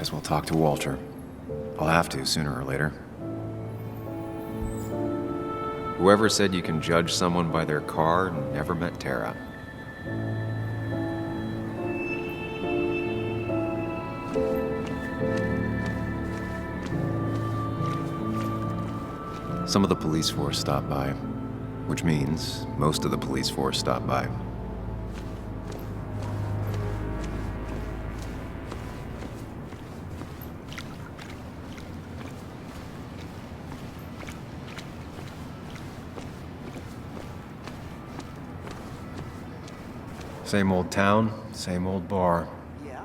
as well talk to Walter. I'll have to, sooner or later. Whoever said you can judge someone by their car never met Tara. Some of the police force stopped by, which means most of the police force stopped by. Same old town, same old bar. Yeah.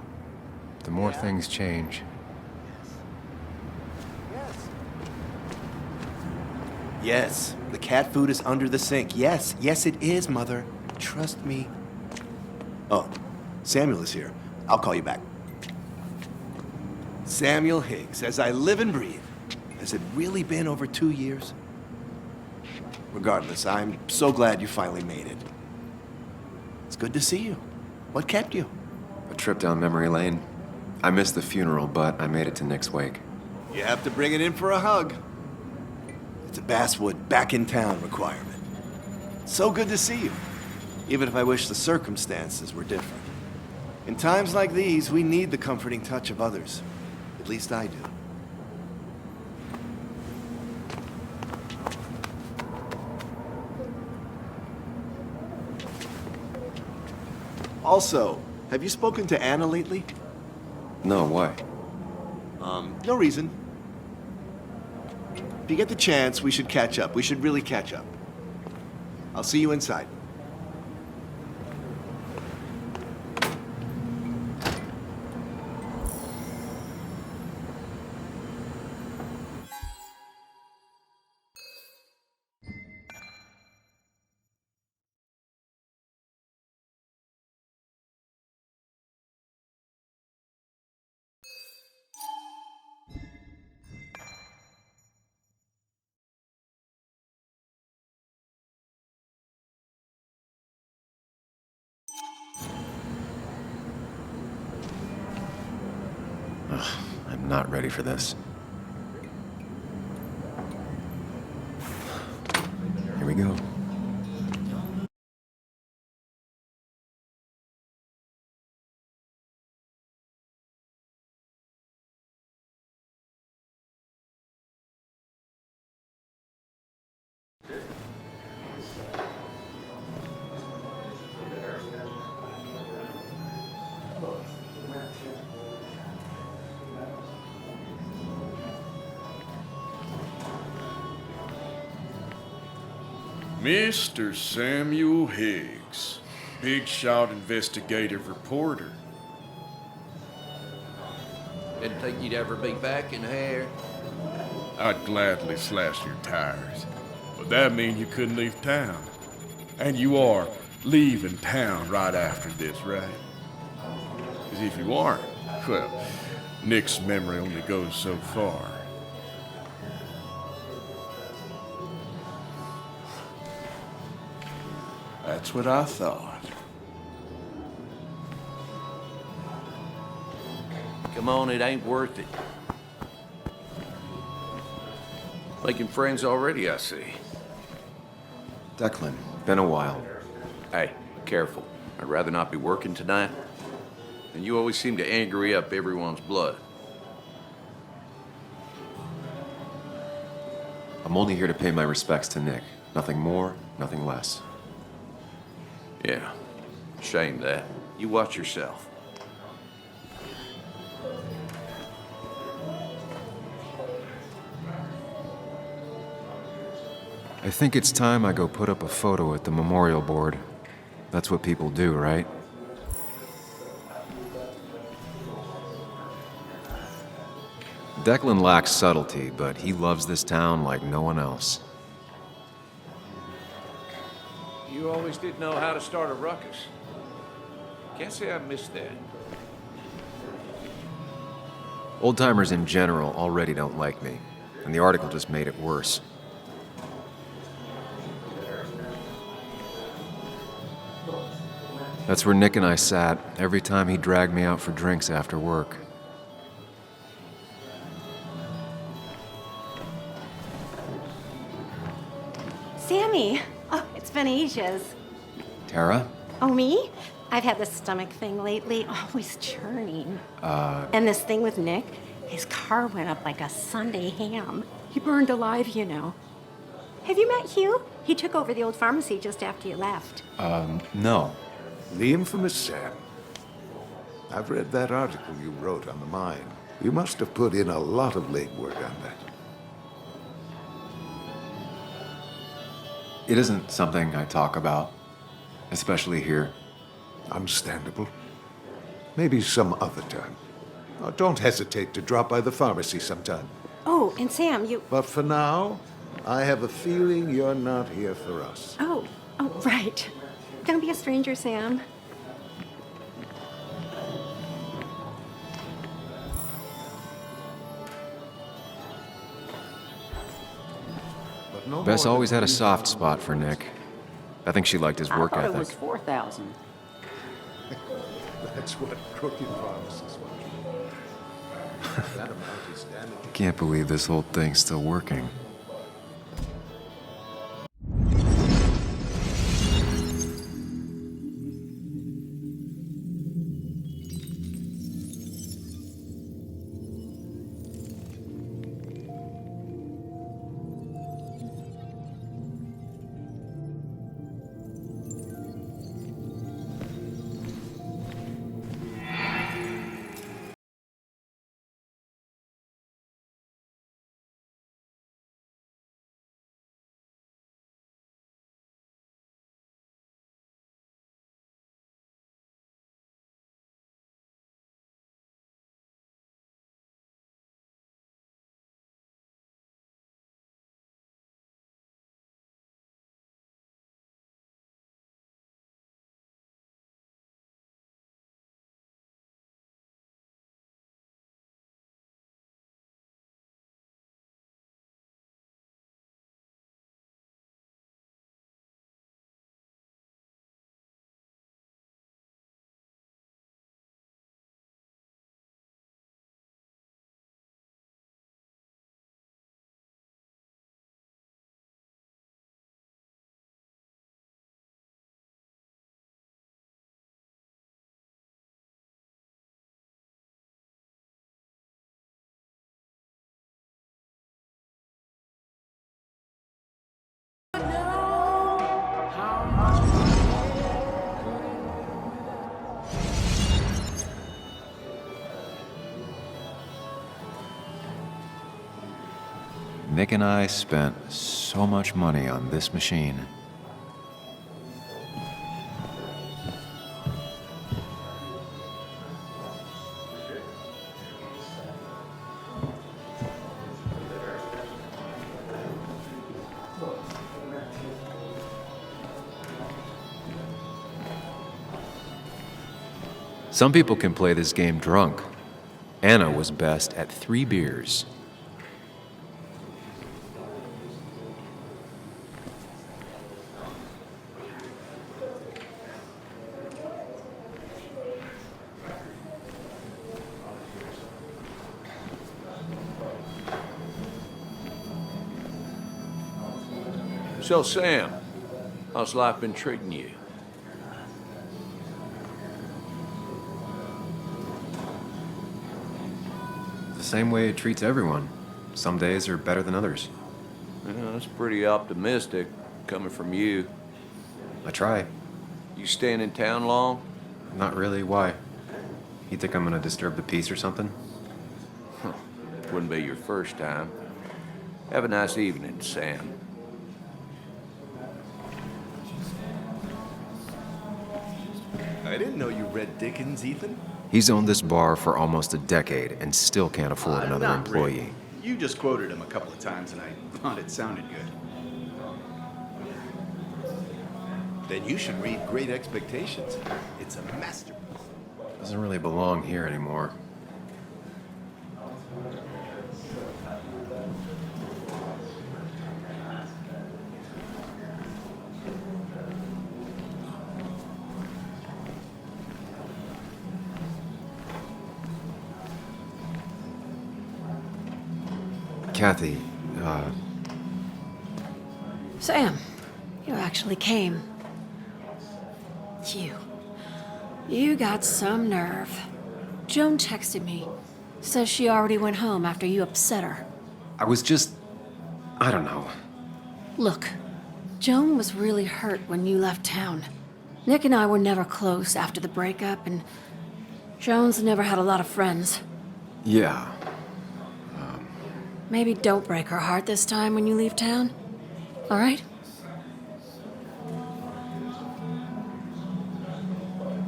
The more things change. Yes, the cat food is under the sink. Yes, yes it is, Mother. Trust me. Oh, Samuel is here. I'll call you back. Samuel Higgs, as I live and breathe. Has it really been over 2 years? Regardless, I'm so glad you finally made it. It's good to see you. What kept you? A trip down memory lane. I missed the funeral, but I made it to Nick's wake. You have to bring it in for a hug. It's a Basswood back in town requirement. So good to see you, even if I wish the circumstances were different. In times like these, we need the comforting touch of others. At least I do. Also, have you spoken to Anna lately? No, why? No reason. If you get the chance, we should catch up. We should really catch up. I'll see you inside. I'm not ready for this. Here we go. Mr. Samuel Higgs, big shot investigative reporter. Didn't think you'd ever be back in here. I'd gladly slash your tires, but that mean you couldn't leave town. And you are leaving town right after this, right? Because if you aren't, well, Nick's memory only goes so far. That's what I thought. Come on, it ain't worth it. Making friends already, I see. Declan, been a while. Hey, careful. I'd rather not be working tonight. And you always seem to angry up everyone's blood. I'm only here to pay my respects to Nick. Nothing more, nothing less. Yeah, shame that. You watch yourself. I think it's time I go put up a photo at the memorial board. That's what people do, right? Declan lacks subtlety, but he loves this town like no one else. You always did know how to start a ruckus. Can't say I missed that. Old-timers in general already don't like me, and the article just made it worse. That's where Nick and I sat every time he dragged me out for drinks after work. Sammy! Oh, it's been ages. Tara? Oh, me? I've had this stomach thing lately, always churning. And this thing with Nick, his car went up like a Sunday ham. He burned alive, you know. Have you met Hugh? He took over the old pharmacy just after you left. No. The infamous Sam. I've read that article you wrote on the mine. You must have put in a lot of legwork on that. It isn't something I talk about, especially here. Understandable. Maybe some other time. Oh, don't hesitate to drop by the pharmacy sometime. Oh, and Sam, you... But for now, I have a feeling you're not here for us. Oh, right. Don't be a stranger, Sam. But no Bess more always than had a we- soft spot for Nick. I think she liked his work I thought ethic. it was 4,000. That's what crooked pharmacists want. That amount is damaging. Can't believe this whole thing's still working. Nick and I spent so much money on this machine. Some people can play this game drunk. Anna was best at 3 beers. So, Sam, how's life been treating you? The same way it treats everyone. Some days are better than others. Yeah, that's pretty optimistic coming from you. I try. You staying in town long? Not really. Why? You think I'm gonna disturb the peace or something? Wouldn't be your first time. Have a nice evening, Sam. I didn't know you read Dickens, Ethan. He's owned this bar for almost a decade and still can't afford another Not employee. really. You just quoted him a couple of times and I thought it sounded good. Then you should read Great Expectations. It's a masterpiece. Doesn't really belong here anymore. Kathy, Sam, You actually came. You got some nerve. Joan texted me. Says she already went home after you upset her. I was just... I don't know. Look, Joan was really hurt when you left town. Nick and I were never close after the breakup, and Joan's never had a lot of friends. Yeah. Maybe don't break her heart this time when you leave town. All right?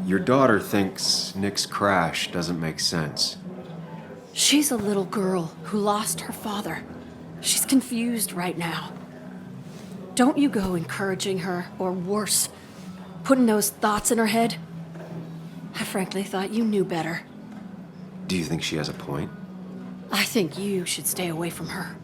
Your daughter thinks Nick's crash doesn't make sense. She's a little girl who lost her father. She's confused right now. Don't you go encouraging her, or worse, putting those thoughts in her head. I frankly thought you knew better. Do you think she has a point? I think you should stay away from her.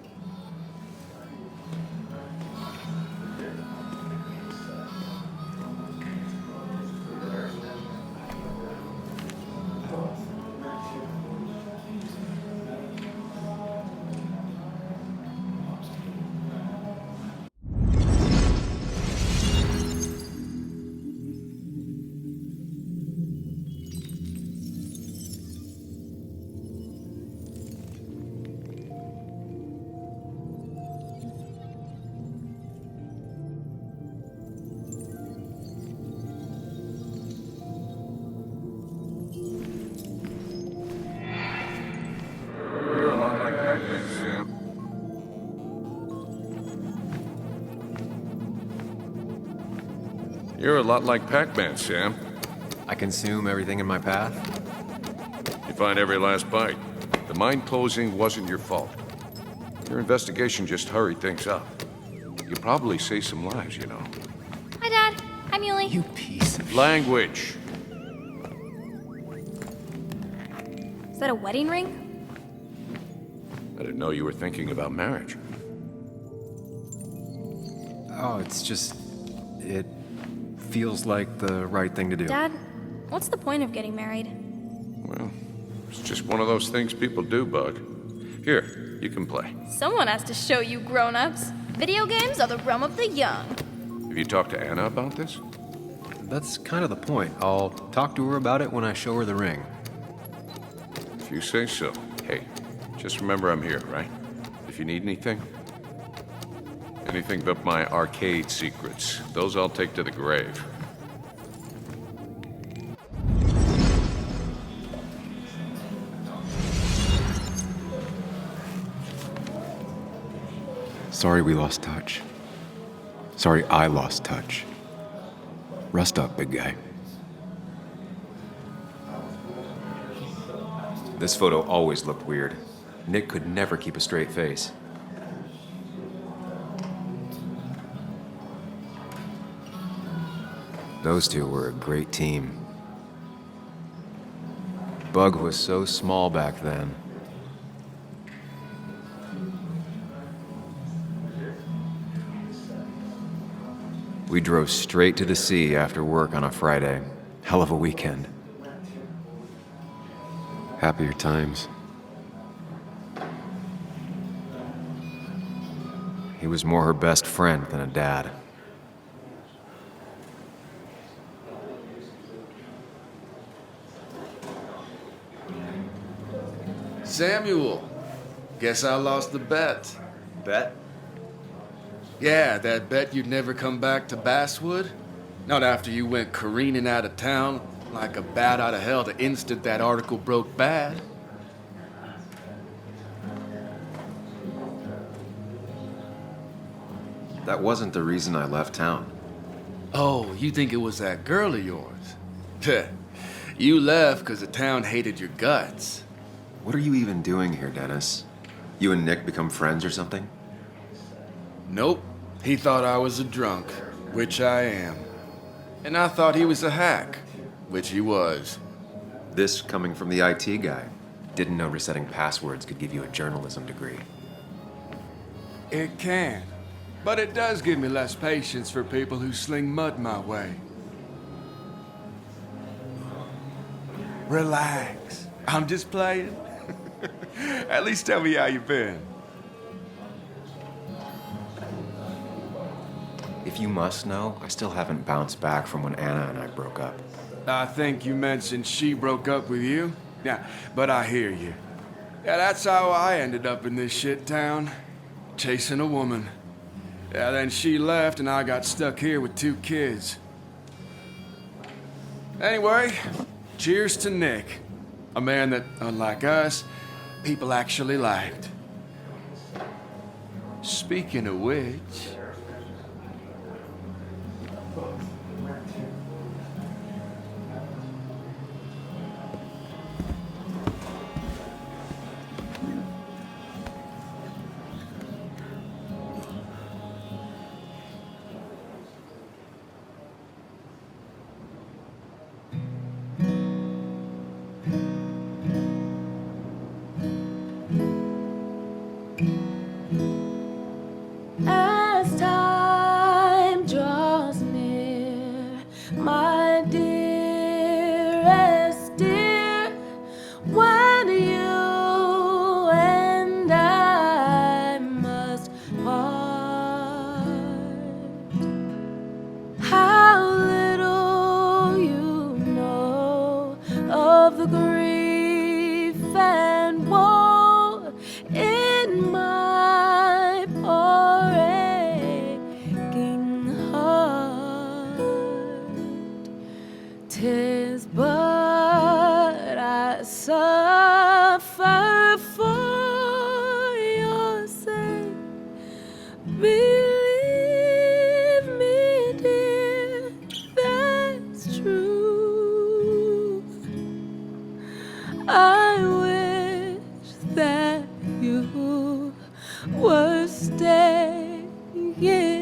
You're a lot like Pac-Man, Sam. I consume everything in my path? You find every last bite. The mine closing wasn't your fault. Your investigation just hurried things up. You probably saved some lives, you know. Hi, Dad. Hi, Muley. You piece of... Language. Is that a wedding ring? I didn't know you were thinking about marriage. Oh, it's just... It feels like the right thing to do. Dad, what's the point of getting married? Well, it's just one of those things people do, Bug. Here, you can play. Someone has to show you grown-ups. Video games are the realm of the young. Have you talked to Anna about this? That's kind of the point. I'll talk to her about it when I show her the ring. If you say so. Hey, just remember I'm here, right? If you need anything. Anything but my arcade secrets. Those I'll take to the grave. Sorry we lost touch. Sorry I lost touch. Rest up, big guy. This photo always looked weird. Nick could never keep a straight face. Those two were a great team. Bug was so small back then. We drove straight to the sea after work on a Friday. Hell of a weekend. Happier times. He was more her best friend than a dad. Samuel, guess I lost the bet. Bet? Yeah, that bet you'd never come back to Basswood? Not after you went careening out of town like a bat out of hell the instant that article broke bad. That wasn't the reason I left town. Oh, you think it was that girl of yours? You left because the town hated your guts. What are you even doing here, Dennis? You and Nick become friends or something? Nope. He thought I was a drunk, which I am. And I thought he was a hack, which he was. This coming from the IT guy. Didn't know resetting passwords could give you a journalism degree. It can. But it does give me less patience for people who sling mud my way. Relax. I'm just playing. At least tell me how you been. If you must know, I still haven't bounced back from when Anna and I broke up. I think you mentioned she broke up with you. Yeah, but I hear you. Yeah, that's how I ended up in this shit town. Chasing a woman. Yeah, then she left and I got stuck here with 2 kids. Anyway, cheers to Nick. A man that, unlike us, people actually liked. Speaking of which... As time draws near, my dearest dear, when you and I must part, how little you know of the grief and woe in my poor aching heart. 'Tis but I suffer for your sake. Believe me, dear, that's true. I wish that you were staying here.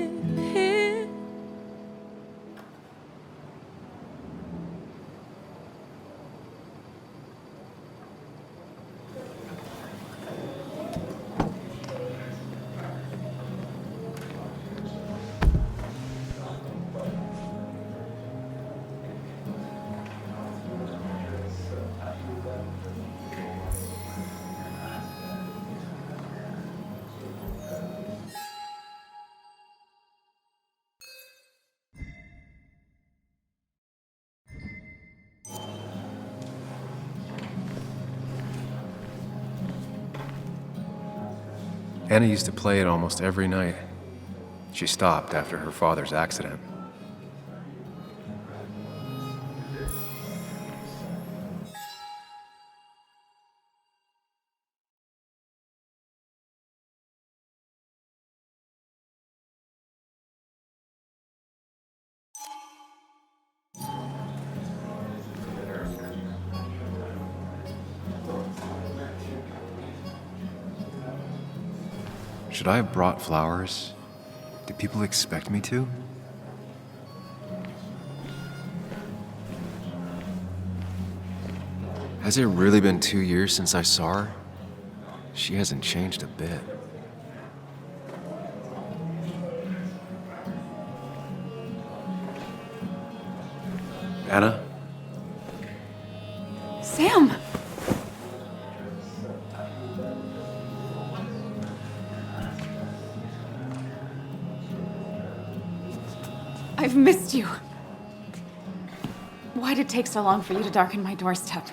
Anna used to play it almost every night. She stopped after her father's accident. Should I have brought flowers? Do people expect me to? Has it really been 2 years since I saw her? She hasn't changed a bit. Anna? Sam! I've missed you. Why'd it take so long for you to darken my doorstep?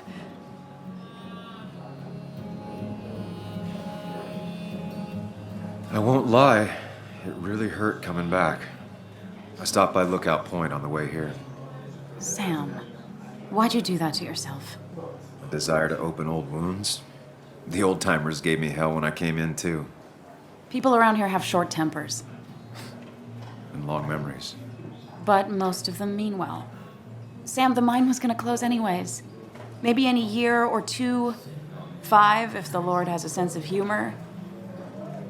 I won't lie, it really hurt coming back. I stopped by Lookout Point on the way here. Sam, why'd you do that to yourself? A desire to open old wounds? The old-timers gave me hell when I came in, too. People around here have short tempers, And long memories. but most of them mean well. Sam, the mine was gonna close anyways. Maybe in a year or 2, 5, if the Lord has a sense of humor.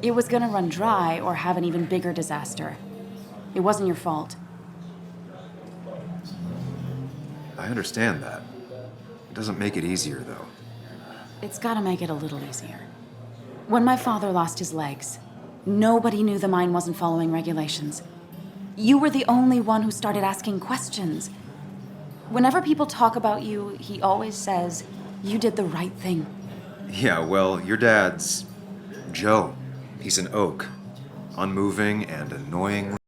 It was gonna run dry or have an even bigger disaster. It wasn't your fault. I understand that. It doesn't make it easier, though. It's gotta make it a little easier. When my father lost his legs, nobody knew the mine wasn't following regulations. You were the only one who started asking questions. Whenever people talk about you, he always says, you did the right thing. Yeah, well, your dad's... Joe. He's an oak. Unmoving and annoyingly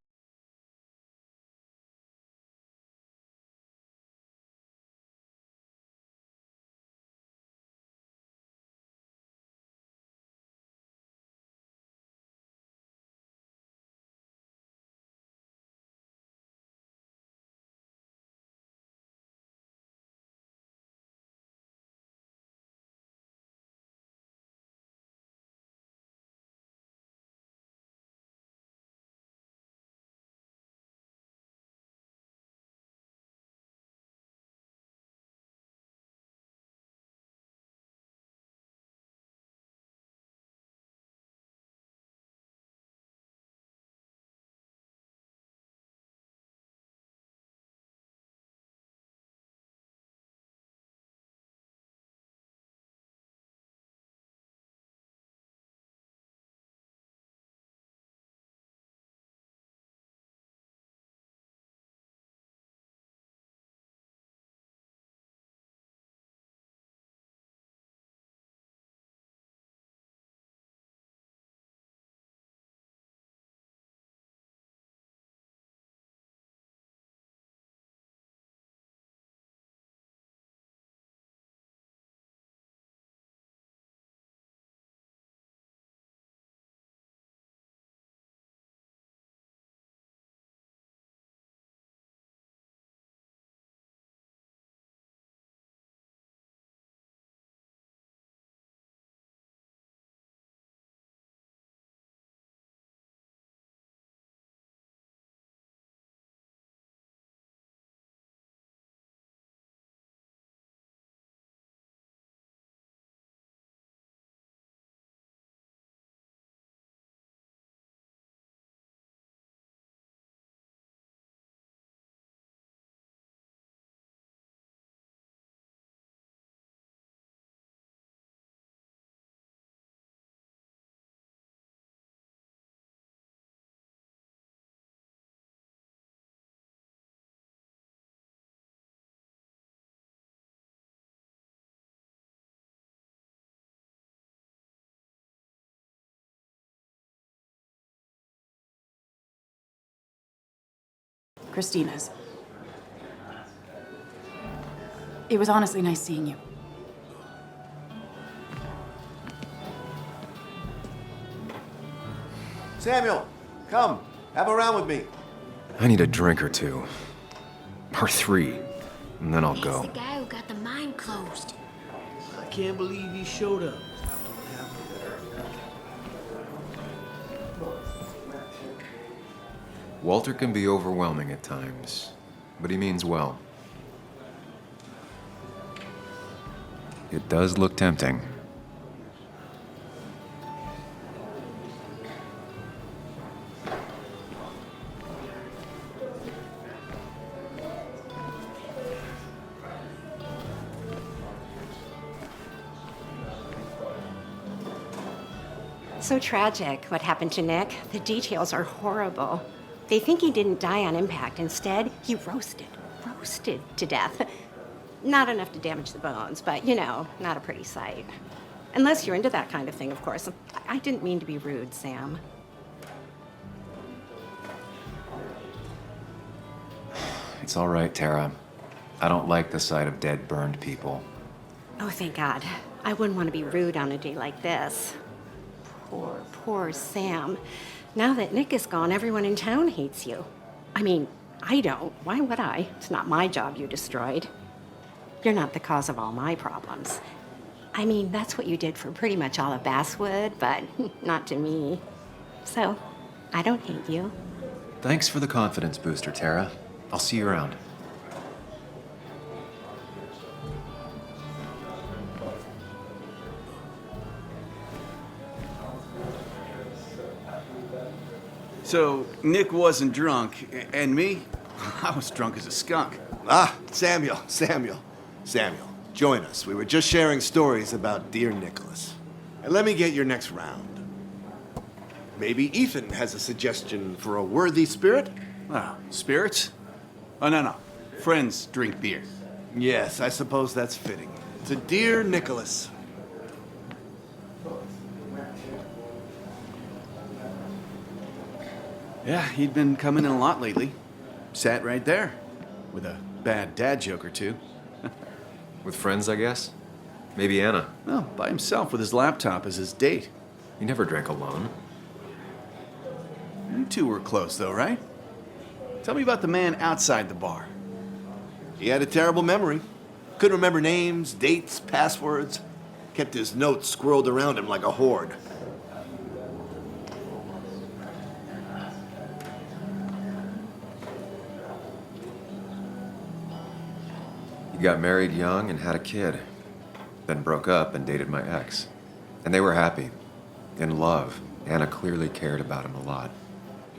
Christina's. It was honestly nice seeing you. Samuel, come. Have a round with me. I need a drink or two. Or 3. And then I'll go. It's the guy who got the mine closed. I can't believe he showed up. Walter can be overwhelming at times, but he means well. It does look tempting. So tragic what happened to Nick. The details are horrible. They think he didn't die on impact. Instead, he roasted to death. Not enough to damage the bones, but you know, not a pretty sight. Unless you're into that kind of thing, of course. I didn't mean to be rude, Sam. It's all right, Tara. I don't like the sight of dead, burned people. Oh, thank God. I wouldn't want to be rude on a day like this. Poor Sam. Now that Nick is gone, everyone in town hates you. I mean, I don't. Why would I? It's not my job you destroyed. You're not the cause of all my problems. I mean, that's what you did for pretty much all of Basswood, but not to me. So, I don't hate you. Thanks for the confidence booster, Tara. I'll see you around. So, Nick wasn't drunk, and me? I was drunk as a skunk. Ah, Samuel, join us. We were just sharing stories about dear Nicholas. And let me get your next round. Maybe Ethan has a suggestion for a worthy spirit? Oh, spirits? Oh, no. Friends drink beer. Yes, I suppose that's fitting. To dear Nicholas. Yeah, he'd been coming in a lot lately. Sat right there, with a bad dad joke or two. With friends, I guess? Maybe Anna. Well, by himself with his laptop as his date. He never drank alone. You two were close, though, right? Tell me about the man outside the bar. He had a terrible memory. Couldn't remember names, dates, passwords. Kept his notes squirreled around him like a hoard. He got married young and had a kid. Then broke up and dated my ex. And they were happy. In love. Anna clearly cared about him a lot.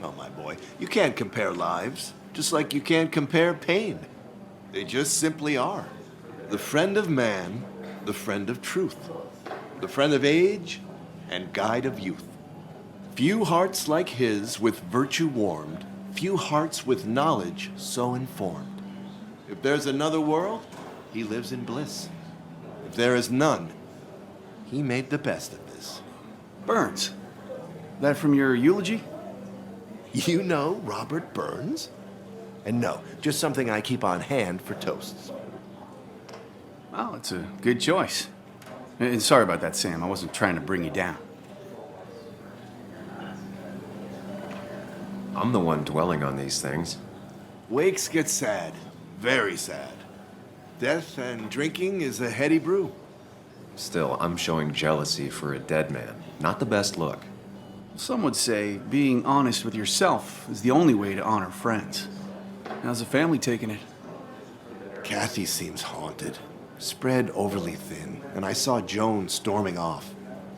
Oh, my boy, you can't compare lives, just like you can't compare pain. They just simply are. The friend of man, the friend of truth. The friend of age, and guide of youth. Few hearts like his with virtue warmed, few hearts with knowledge so informed. If there's another world, he lives in bliss. If there is none, he made the best of this. Burns. That from your eulogy? You know Robert Burns? And no, just something I keep on hand for toasts. Well, it's a good choice. And sorry about that, Sam. I wasn't trying to bring you down. I'm the one dwelling on these things. Wakes get sad. Very sad. Death and drinking is a heady brew. Still, I'm showing jealousy for a dead man. Not the best look. Some would say being honest with yourself is the only way to honor friends. How's the family taking it? Kathy seems haunted. Spread overly thin, and I saw Joan storming off.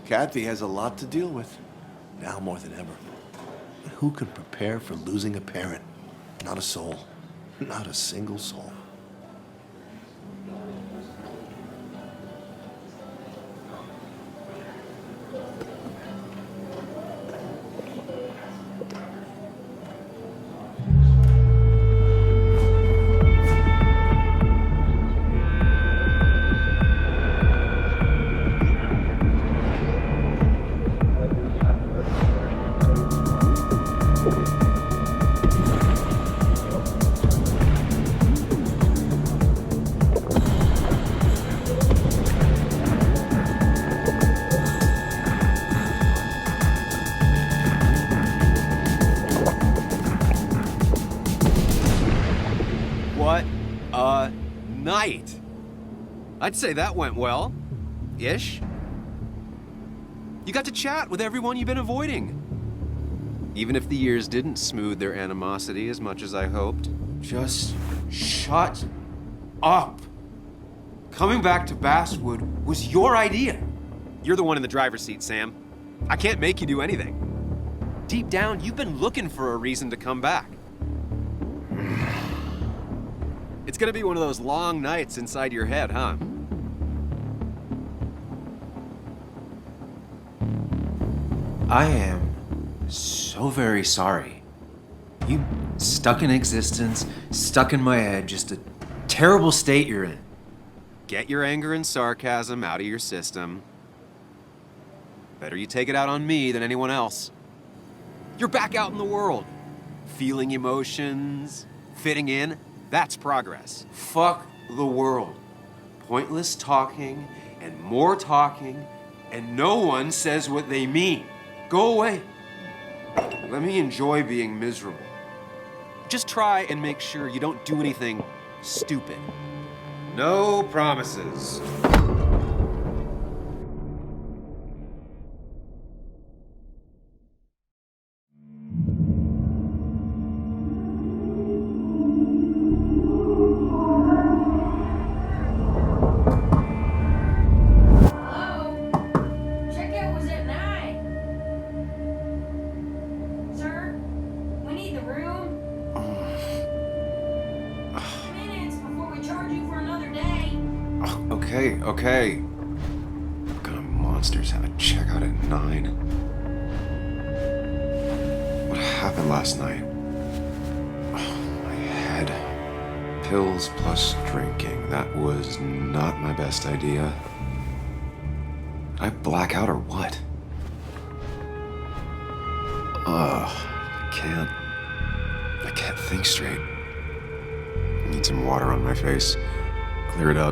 Kathy has a lot to deal with, now more than ever. But who can prepare for losing a parent? Not a soul. Not a single soul. night. I'd say that went well. Ish. You got to chat with everyone you've been avoiding. Even if the years didn't smooth their animosity as much as I hoped. Just shut up. Coming back to Basswood was your idea. You're the one in the driver's seat, Sam. I can't make you do anything. Deep down, you've been looking for a reason to come back. It's gonna be one of those long nights inside your head, huh? I am so very sorry. You stuck in existence, stuck in my head, just a terrible state you're in. Get your anger and sarcasm out of your system. Better you take it out on me than anyone else. You're back out in the world. Feeling emotions, fitting in, that's progress. Fuck the world. Pointless talking and more talking, and no one says what they mean. Go away. Let me enjoy being miserable. Just try and make sure you don't do anything stupid. No promises. Okay. What kind of monsters have a checkout at 9? What happened last night? Oh, my head. Pills plus drinking. That was not my best idea. Did I black out or what? I can't think straight. I need some water on my face. Clear it up.